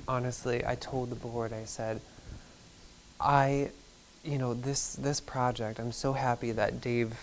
Honestly, I told the board, I said, this project, I'm so happy that Dave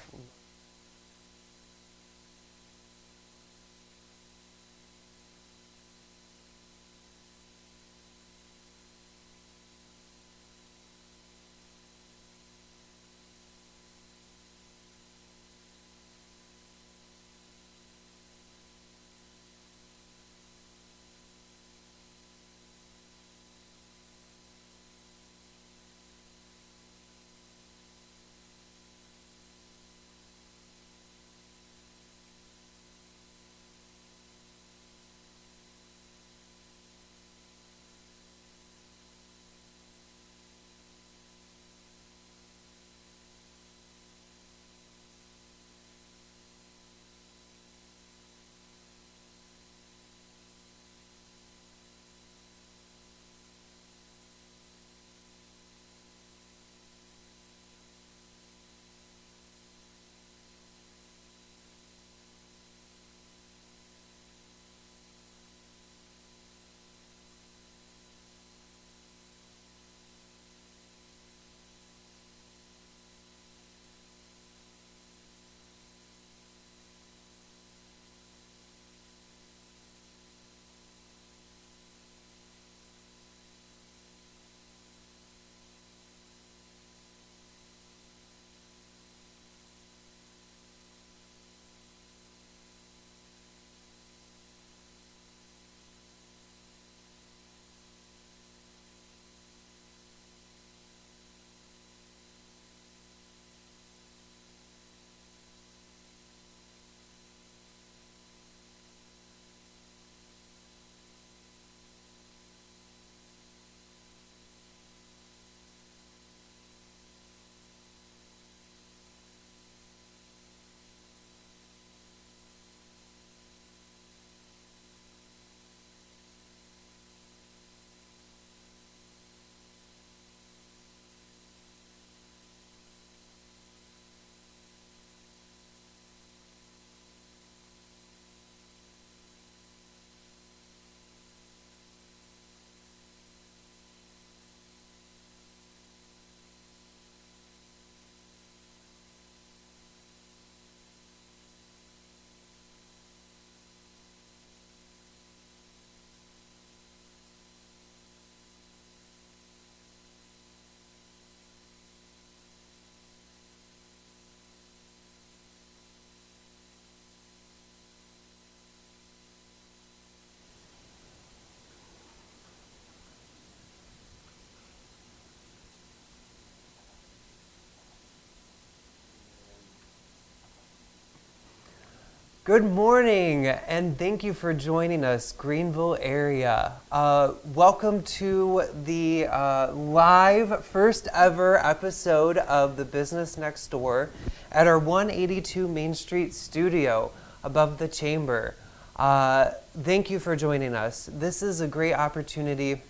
Good morning, and thank you for joining us, Greenville area. Welcome to the live first ever episode of The Business Next Door at our 182 Main Street studio above the Chamber. Thank you for joining us. This is a great opportunity,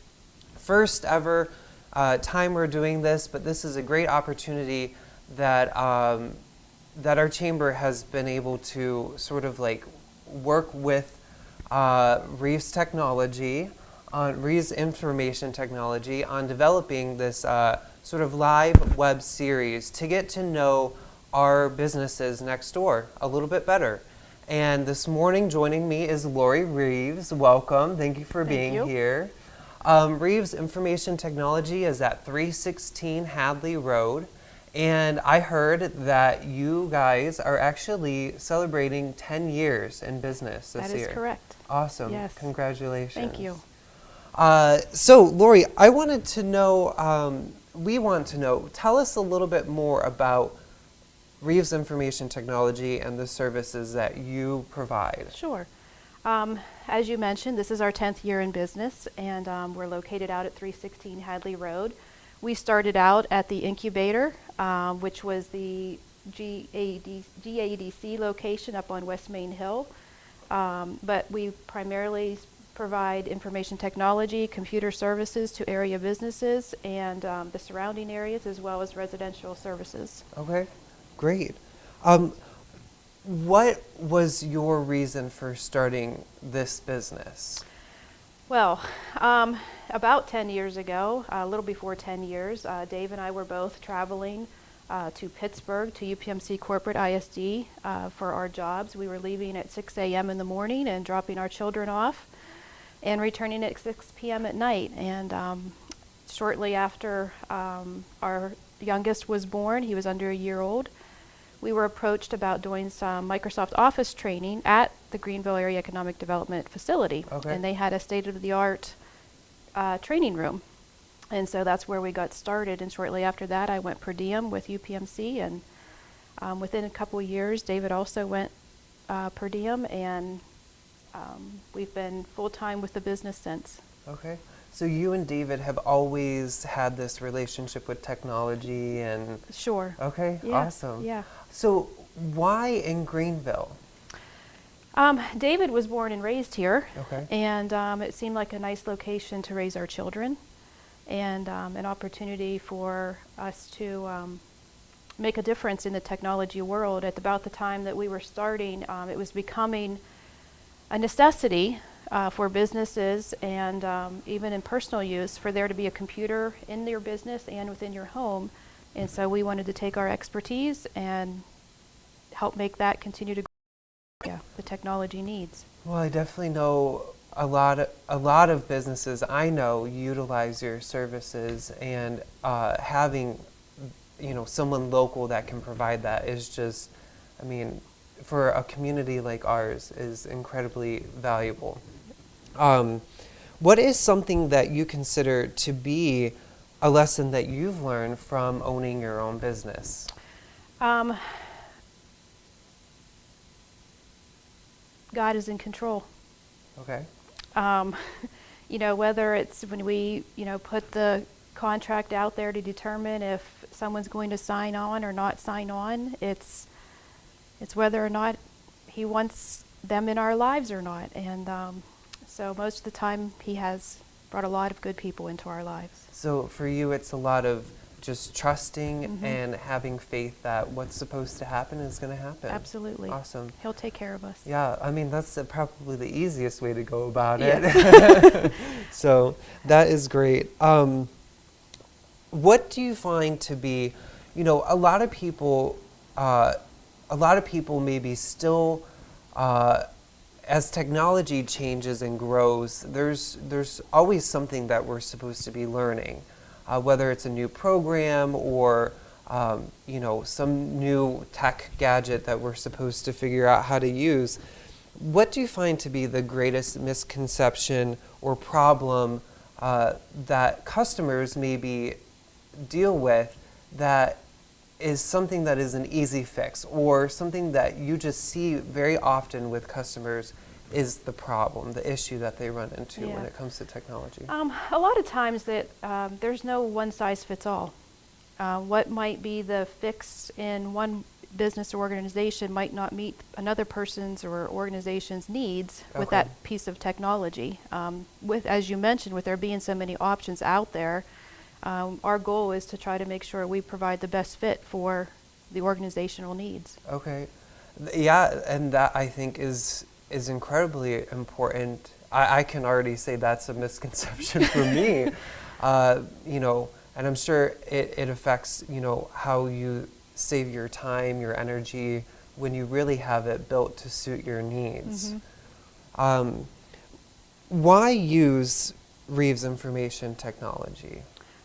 first ever time we're doing this, but this is a great opportunity that that our chamber has been able to sort of like work with Reeves Technology, on Reeves Information Technology, on developing this sort of live web series to get to know our businesses next door a little bit better. And this morning joining me is Lori Reeves. Welcome. Thank you for being here. Reeves Information Technology is at 316 Hadley Road. And I heard that you guys are actually celebrating 10 years in business this year. That is correct. Awesome. Yes. Congratulations. Thank you. So, Lori, I wanted to know, we want to know, tell us a little bit more about Reeves Information Technology and the services that you provide. Sure. As you mentioned, this is our 10th year in business, and we're located out at 316 Hadley Road. We started out at the incubator, which was the GADC location up on West Main Hill. But we primarily provide information technology, computer services to area businesses and the surrounding areas, as well as residential services. Okay, great. What was your reason for starting this business? Well, about 10 years ago, a little before 10 years, Dave and I were both traveling to Pittsburgh, to UPMC Corporate ISD for our jobs. We were leaving at 6 a.m. in the morning and dropping our children off and returning at 6 p.m. at night. And shortly after our youngest was born, he was under a year old, we were approached about doing some Microsoft Office training at the Greenville Area Economic Development Facility. Okay. And they had a state-of-the-art training room. And so that's where we got started. And shortly after that, I went per diem with UPMC. And within a couple of years, David also went per diem. And we've been full-time with the business since. Okay. So you and David have always had this relationship with technology and... Sure. Okay, Yeah, awesome. yeah. So why in Greenville? David was born and raised here. Okay. And it seemed like a nice location to raise our children, and an opportunity for us to make a difference in the technology world. At about the time that we were starting, it was becoming a necessity for businesses and even in personal use for there to be a computer in your business and within your home. And so we wanted to take our expertise and help make that continue to grow. Yeah, the technology needs. Well, I definitely know a lot of businesses I know utilize your services, and having someone local that can provide that is just, I mean, for a community like ours is incredibly valuable. What is something that you consider to be a lesson that you've learned from owning your own business? God is in control. Okay. Whether it's when we, put the contract out there to determine if someone's going to sign on or not sign on, it's whether or not he wants them in our lives or not. And so most of the time he has brought a lot of good people into our lives. So for you, it's a lot of just trusting Mm-hmm. and having faith that what's supposed to happen is going to happen. Absolutely. Awesome. He'll take care of us. Yeah, I mean, that's probably the easiest way to go about Yes. it. So that is great. What do you find to be, a lot of people maybe still, as technology changes and grows, there's always something that we're supposed to be learning, whether it's a new program or some new tech gadget that we're supposed to figure out how to use. What do you find to be the greatest misconception or problem that customers maybe deal with that is something that is an easy fix, or something that you just see very often with customers is the problem, the issue that they run into Yeah. when it comes to technology? A lot of times that there's no one size fits all. What might be the fix in one business or organization might not meet another person's or organization's needs with Okay. that piece of technology. As you mentioned, with there being so many options out there, our goal is to try to make sure we provide the best fit for the organizational needs. Okay. Yeah, and that I think is incredibly important. I can already say that's a misconception for me. And I'm sure it affects, how you save your time, your energy, when you really have it built to suit your needs. Mm-hmm. Why use Reeves Information Technology?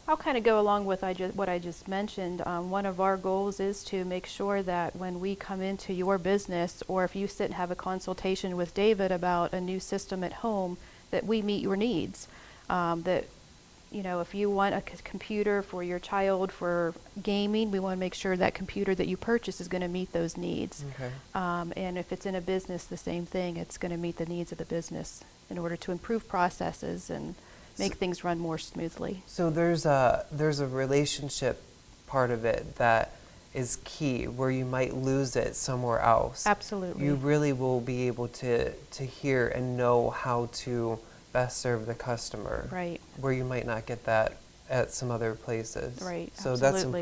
I'll kind of go along with what I just mentioned. One of our goals is to make sure that when we come into your business, or if you sit and have a consultation with David about a new system at home, that we meet your needs. If you want a computer for your child for gaming, we want to make sure that computer that you purchase is going to meet those needs. Okay. And if it's in a business, the same thing. It's going to meet the needs of the business in order to improve processes and make things run more smoothly. So there's a relationship part of it that is key, where you might lose it somewhere else. Absolutely. You really will be able to hear and know how to best serve the customer. Right. Where you might not get that at some other places. Right, So that's absolutely.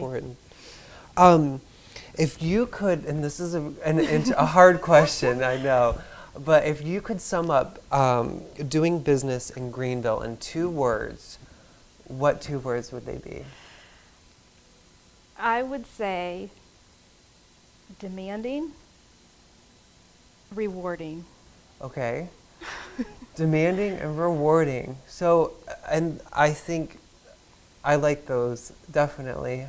important. If you could, and this is a hard question, I know, But if you could sum up doing business in Greenville in 2 words, what 2 words would they be? I would say demanding, rewarding. Okay. Demanding and rewarding. So, and I think I like those, definitely.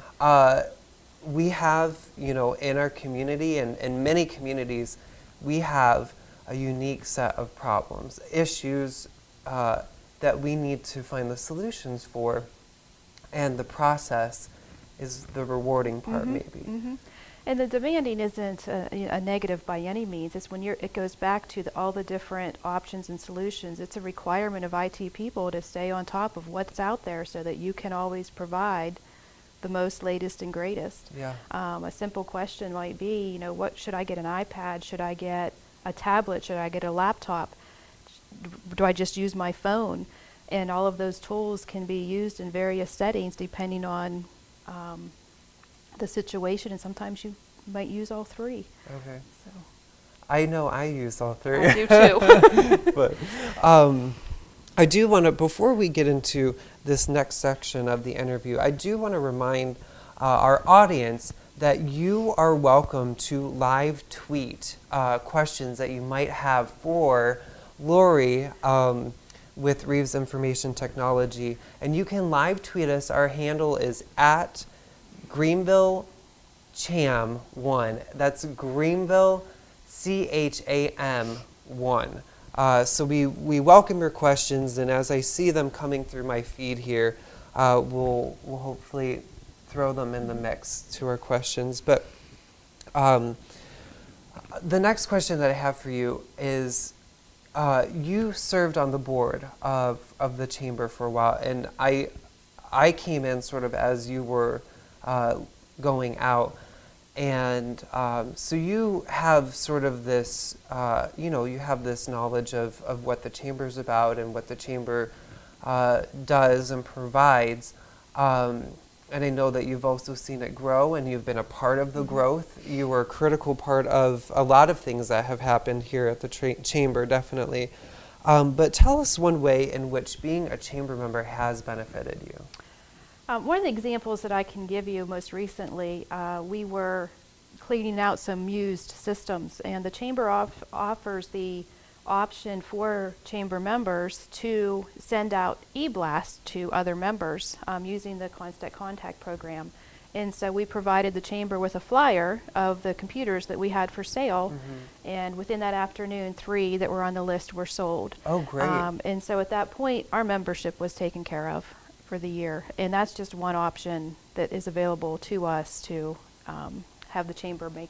We have, in our community and in many communities, we have a unique set of problems, issues that we need to find the solutions for. And the process is the rewarding part, maybe. Mm-hmm. And the demanding isn't a negative by any means. It's when it goes back to all the different options and solutions. It's a requirement of IT people to stay on top of what's out there so that you can always provide the most latest and greatest. Yeah. A simple question might be, what should I get, an iPad? Should I get a tablet? Should I get a laptop? Do I just use my phone? And all of those tools can be used in various settings depending on the situation, and sometimes you might use all 3. Okay. So I know I use all 3. I do too. But I do want to, before we get into this next section of the interview, I do want to remind our audience that you are welcome to live tweet questions that you might have for Lori with Reeves Information Technology. And you can live tweet us. Our handle is at Greenville Cham 1. That's Greenville CHAM 1. So we welcome your questions, and as I see them coming through my feed here, we'll hopefully throw them in the mix to our questions. But the next question that I have for you is, you served on the board of the chamber for a while, and I came in sort of as you were going out, and so you have sort of this, you have this knowledge of what the chamber's about and what the chamber does and provides. And I know that you've also seen it grow, and you've been a part of the growth. You were a critical part of a lot of things that have happened here at the chamber, definitely. But tell us one way in which being a chamber member has benefited you. One of the examples that I can give you most recently, we were cleaning out some used systems, and the chamber offers the option for chamber members to send out e-blasts to other members using the Constant Contact program. And so we provided the chamber with a flyer of the computers that we had for sale, and within that afternoon, 3 that were on the list were sold. Oh, great. And so at that point, our membership was taken care of for the year. And that's just one option that is available to us to have the chamber be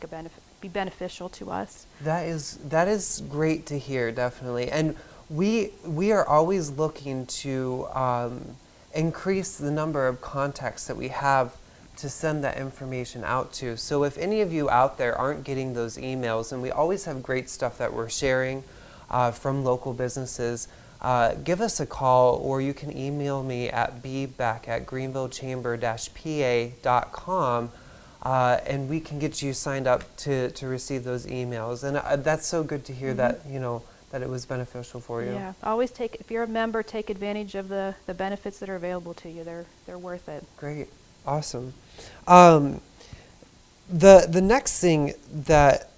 beneficial to us. That is great to hear, definitely. And we are always looking to increase the number of contacts that we have to send that information out to. So if any of you out there aren't getting those emails, and we always have great stuff that we're sharing from local businesses, give us a call, or you can email me at bback@greenvillechamber-pa.com. And we can get you signed up to receive those emails. And that's so good to hear that, that it was beneficial for you. Yeah, always if you're a member, take advantage of the benefits that are available to you. They're worth it. Great. Awesome. The next thing that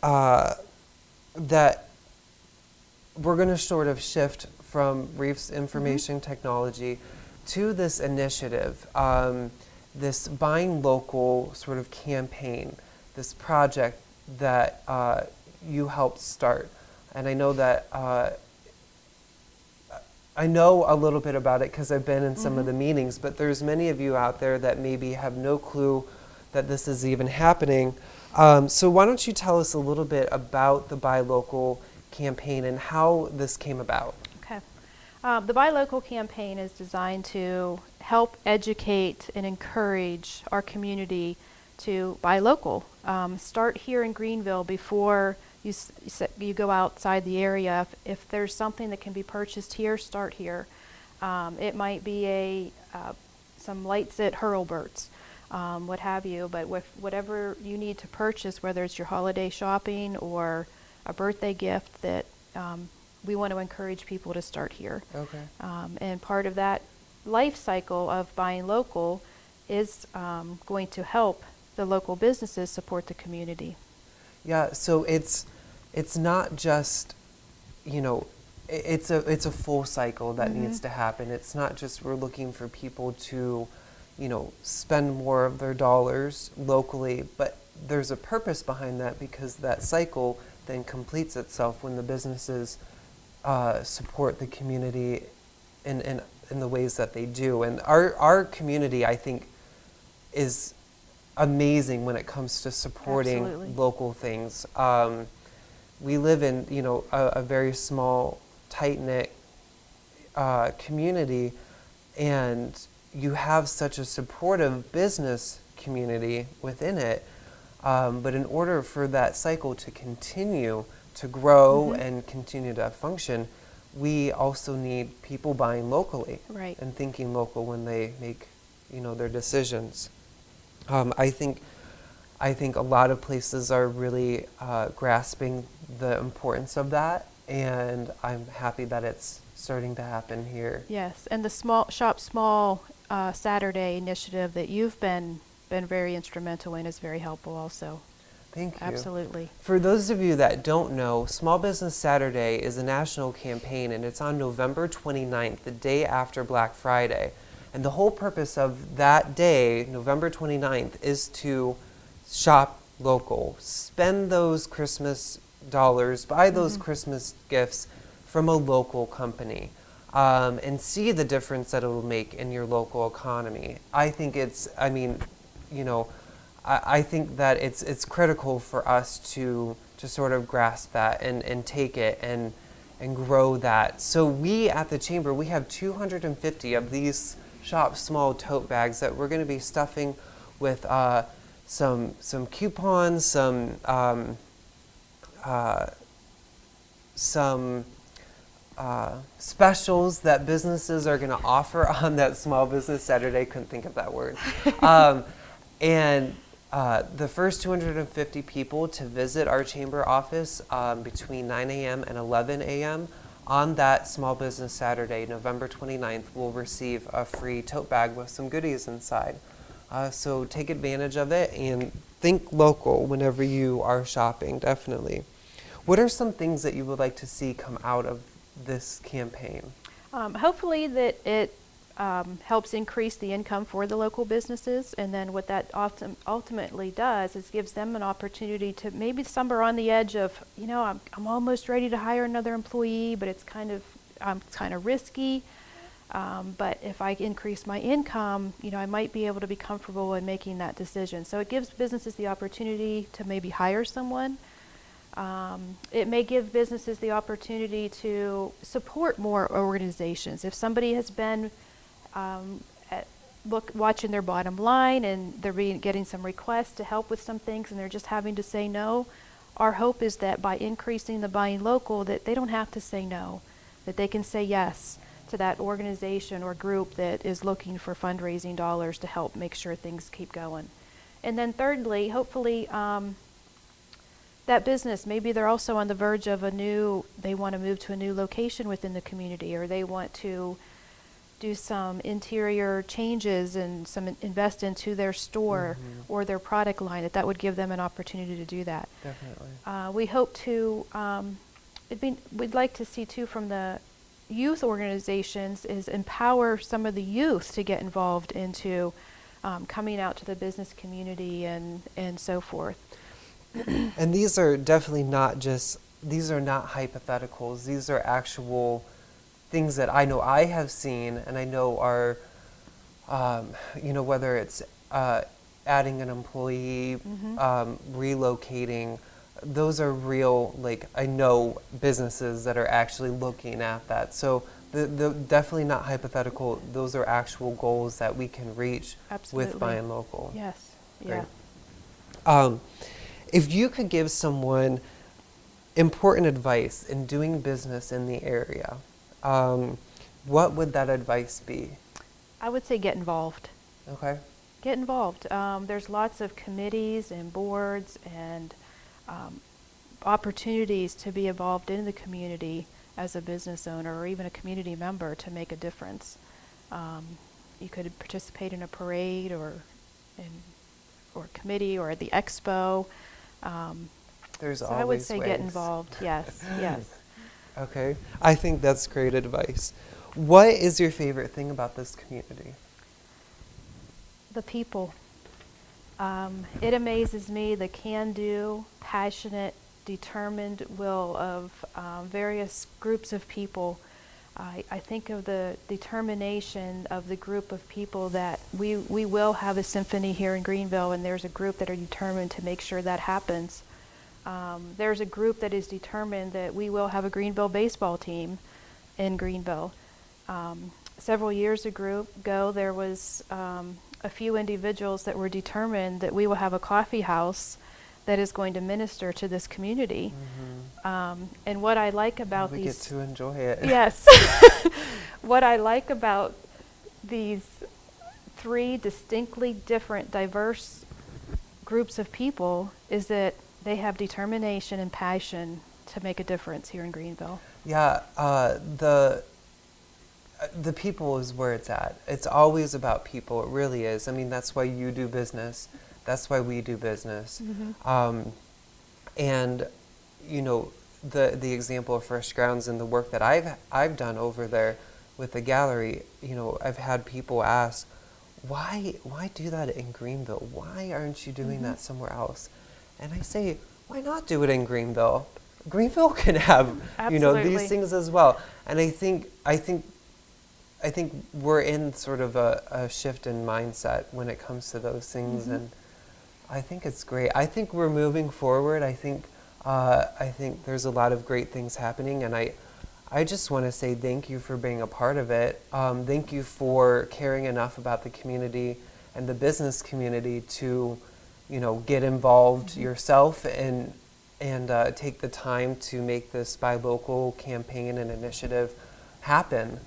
that we're going to sort of shift from Reeves Information Technology to this initiative, this Buying Local sort of campaign, this project that you helped start. And I know that I know a little bit about it because I've been in some of the meetings, but there's many of you out there that maybe have no clue that this is even happening. So why don't you tell us a little bit about the Buy Local campaign and how this came about? Okay. The Buy Local campaign is designed to help educate and encourage our community to buy local. Start here in Greenville before you go outside the area. If there's something that can be purchased here, start here. It might be some lights at Hurlburt's, what have you, but with whatever you need to purchase, whether it's your holiday shopping or a birthday gift that we want to encourage people to start here. Okay. And part of that life cycle of buying local is going to help the local businesses support the community. Yeah, so it's not just, it's a full cycle that needs to happen. It's not just we're looking for people to, spend more of their dollars locally, but there's a purpose behind that, because that cycle then completes itself when the businesses support the community in the ways that they do. And our community, I think, is amazing when it comes to supporting Absolutely. local things. We live in, a very small, tight-knit community, and you have such a supportive business community within it. But in order for that cycle to continue to grow and continue to function, we also need people buying locally Right. and thinking local when they make, their decisions. I think a lot of places are really grasping the importance of that, and I'm happy that it's starting to happen here. Yes, and the Small Saturday initiative that you've been very instrumental in is very helpful also. Thank you. Absolutely. For those of you that don't know, Small Business Saturday is a national campaign, and it's on November 29th, the day after Black Friday. And the whole purpose of that day, November 29th, is to shop local, spend those Christmas dollars, buy those Christmas gifts from a local company, and see the difference that it will make in your local economy. I think I think that it's critical for us to sort of grasp that and take it and grow that. So we at the Chamber, we have 250 of these Shop Small tote bags that we're going to be stuffing with some coupons, some specials that businesses are going to offer on that Small Business Saturday. Couldn't think of that word. And the first 250 people to visit our chamber office between 9 a.m. and 11 a.m. on that Small Business Saturday, November 29th, will receive a free tote bag with some goodies inside. So take advantage of it and think local whenever you are shopping, definitely. What are some things that you would like to see come out of this campaign? Hopefully that it helps increase the income for the local businesses, and then what that ultimately does is gives them an opportunity to maybe some are on the edge of, I'm almost ready to hire another employee, but it's kind of risky. But if I increase my income, I might be able to be comfortable in making that decision. So it gives businesses the opportunity to maybe hire someone. It may give businesses the opportunity to support more organizations. If somebody has been watching their bottom line and they're getting some requests to help with some things and they're just having to say no, our hope is that by increasing the buying local, that they don't have to say no, that they can say yes to that organization or group that is looking for fundraising dollars to help make sure things keep going. And then thirdly, hopefully that business, maybe they're also on the verge of they want to move to a new location within the community, or they want to do some interior changes and invest into their store or their product line, that would give them an opportunity to do that. Definitely. We hope to, we'd like to see too from the youth organizations is empower some of the youth to get involved into coming out to the business community and so forth. And these are definitely these are not hypotheticals. These are actual things that I know I have seen, and I know are, whether it's adding an employee, relocating, those are real, I know businesses that are actually looking at that. So the definitely not hypothetical. Those are actual goals that we can reach Absolutely. with buying local. Yes. Great. Yeah. If you could give someone important advice in doing business in the area, what would that advice be? I would say get involved. Okay. Get involved. There's lots of committees and boards and opportunities to be involved in the community as a business owner or even a community member to make a difference. You could participate in a parade or committee or at the expo. There's So always I would say get ways. involved. Yes, yes. Okay, I think that's great advice. What is your favorite thing about this community? The people. It amazes me the can-do, passionate, determined will of various groups of people. I think of the determination of the group of people that we will have a symphony here in Greenville, and there's a group that are determined to make sure that happens. There's a group that is determined that we will have a Greenville baseball team in Greenville. Several years ago, there was a few individuals that were determined that we will have a coffee house that is going to minister to this community. And what I like about we these... get to enjoy it. Yes. What I like about these three distinctly different, diverse groups of people is that they have determination and passion to make a difference here in Greenville. Yeah, the people is where it's at. It's always about people. It really is. I mean, that's why you do business. That's why we do business. And you know, the example of Fresh Grounds and the work that I've done over there with the gallery. You know, I've had people ask, why do that in Greenville? Why aren't you doing that somewhere else? And I say, why not do it in Greenville? Greenville can have you know, these things as well. And I think we're in sort of a shift in mindset when it comes to those things, and I think it's great. I think we're moving forward. I think there's a lot of great things happening, and I just want to say thank you for being a part of it. Thank you for caring enough about the community and the business community to, you know, get involved yourself and take the time to make this Buy Local campaign and initiative happen.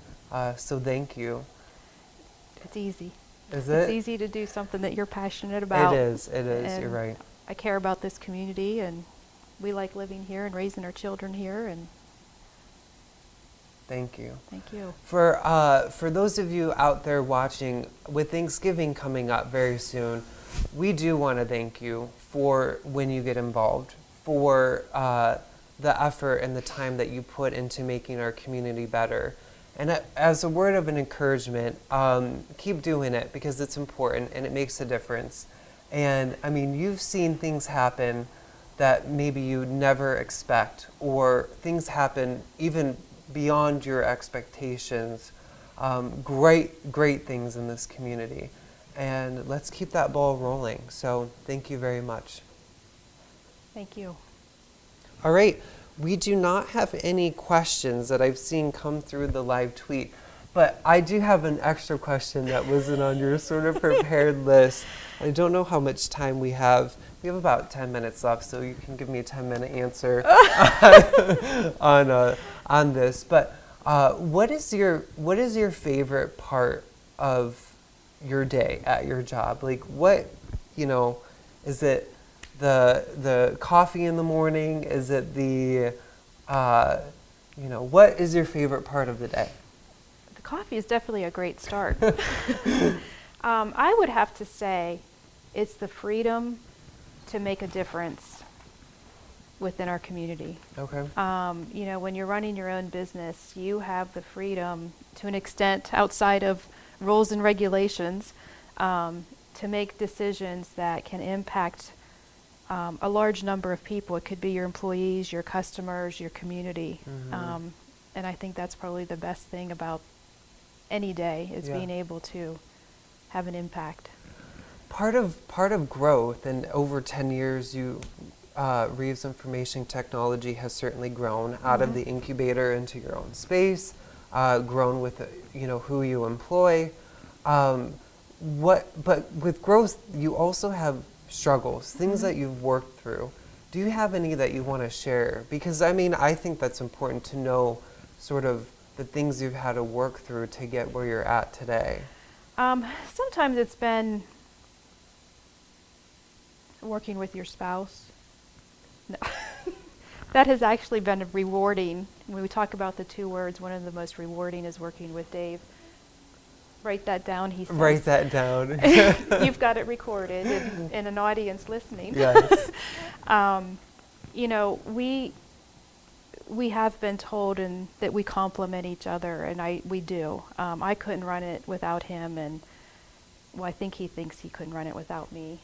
So thank you. It's easy. Is it? It's easy to do something that you're passionate about. It is. And You're right. I care about this community, and we like living here and raising our children here, and Thank you. thank you. For those of you out there watching, with Thanksgiving coming up very soon, we do want to thank you for when you get involved, for the effort and the time that you put into making our community better. And as a word of an encouragement, keep doing it because it's important and it makes a difference. And I mean, you've seen things happen that maybe you never expect, or things happen even beyond your expectations. Great things in this community. And let's keep that ball rolling. So thank you very much. Thank you. All right. We do not have any questions that I've seen come through the live tweet, but I do have an extra question that wasn't on your sort of prepared list. I don't know how much time we have. We have about 10 minutes left, so you can give me a 10-minute answer on this. But what is your favorite part of your day at your job? Like, what, you know, is it the coffee in the morning? Is it the, you know, what is your favorite part of the day? The coffee is definitely a great start. I would have to say it's the freedom to make a difference within our community. Okay. You know, when you're running your own business, you have the freedom to an extent outside of rules and regulations to make decisions that can impact a large number of people. It could be your employees, your customers, your community. And I think that's probably the best thing about any day is being able to have an impact. Part of growth, and over 10 years, Reeves Information Technology has certainly grown out of the incubator into your own space, grown with you know who you employ. But with growth, you also have struggles, things that you've worked through. Do you have any that you want to share? Because I mean, I think that's important to know, sort of the things you've had to work through to get where you're at today. Sometimes it's been working with your spouse. No. That has actually been rewarding. When we talk about the two words, one of the most rewarding is working with Dave. Write that down, he says. Write that down. You've got it recorded in an audience listening. Yes. You know, we have been told that we complement each other, and we do. I couldn't run it without him, and well, I think he thinks he couldn't run it without me.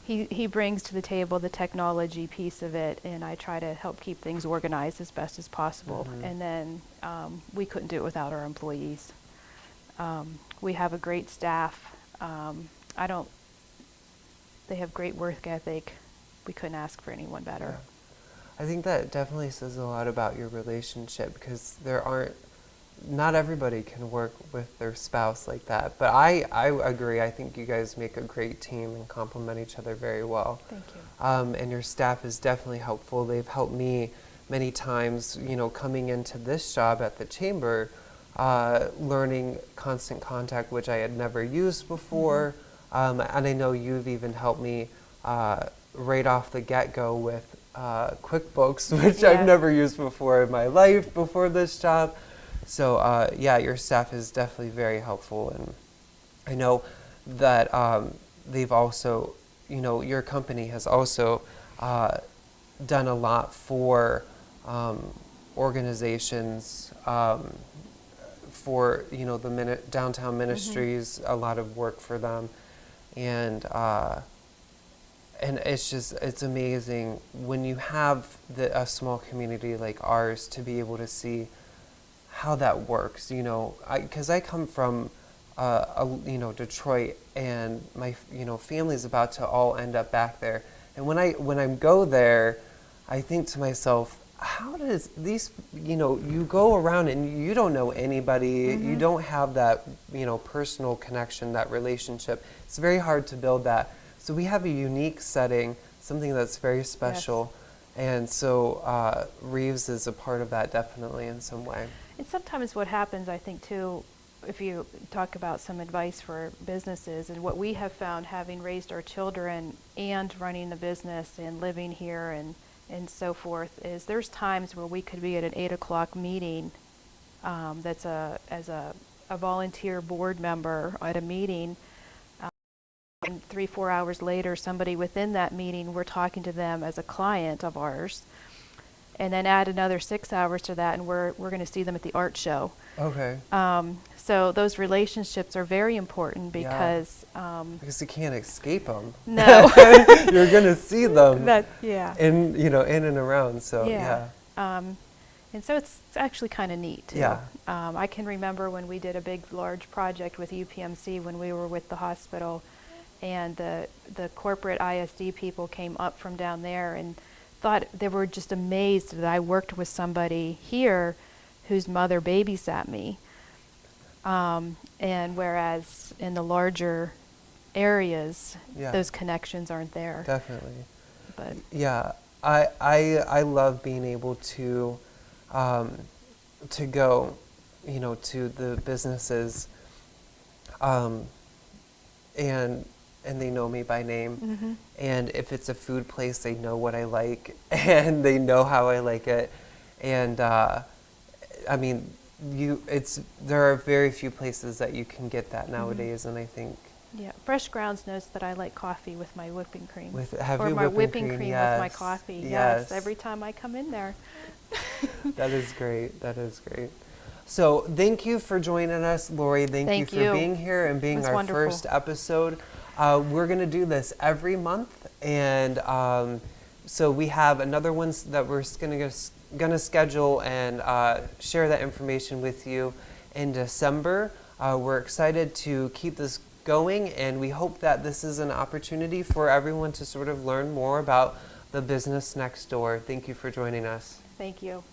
He brings to the table the technology piece of it, and I try to help keep things organized as best as possible. Mm-hmm. And then we couldn't do it without our employees. We have a great staff. They have great work ethic. We couldn't ask for anyone better. Yeah. I think that definitely says a lot about your relationship, because not everybody can work with their spouse like that. But I agree. I think you guys make a great team and complement each other very well. Thank you. And your staff is definitely helpful. They've helped me many times, coming into this job at the chamber, learning Constant Contact, which I had never used before. And I know you've even helped me right off the get-go with QuickBooks, which I've never used before in my life before this job. So your staff is definitely very helpful. And I know that they've also, your company has also done a lot for organizations, for the downtown ministries, a lot of work for them, and it's amazing when you have a small community like ours to be able to see how that works. Because I come from Detroit, and my family's about to all end up back there, and when I go there, I think to myself, how does these, you go around and you don't know anybody, you don't have that, personal connection, that relationship. It's very hard to build that. So we have a unique setting, something that's very special. Yes. And so Reeves is a part of that, definitely, in some way. And sometimes what happens, I think, too, if you talk about some advice for businesses, and what we have found, having raised our children and running the business and living here and so forth, is there's times where we could be at an 8 o'clock meeting as a volunteer board member at a meeting, and 3-4 hours later, somebody within that meeting, we're talking to them as a client of ours, and then add another 6 hours to that, and we're going to see them at the art show. Okay. So those relationships are very important because you can't escape them. No. You're going to see them. In and around. So and so it's actually kind of neat too. Yeah. I can remember when we did a big, large project with UPMC when we were with the hospital, and the corporate ISD people came up from down there and thought they were just amazed that I worked with somebody here whose mother babysat me. And whereas in the larger areas, those connections aren't there. Definitely. But I love being able to go, to the businesses, and they know me by name. And if it's a food place, they know what I like, and they know how I like it. And there are very few places that you can get that nowadays, and I think. Yeah, Fresh Grounds knows that I like coffee with my whipping cream. Or my whipping cream yes. with my coffee. Yes, every time I come in there. That is great. That is great. So thank you for joining us, Lori. Thank you for being here and being our first episode. We're going to do this every month, and so we have another one that we're going to schedule and share that information with you in December. We're excited to keep this going, and we hope that this is an opportunity for everyone to sort of learn more about the business next door. Thank you for joining us. Thank you.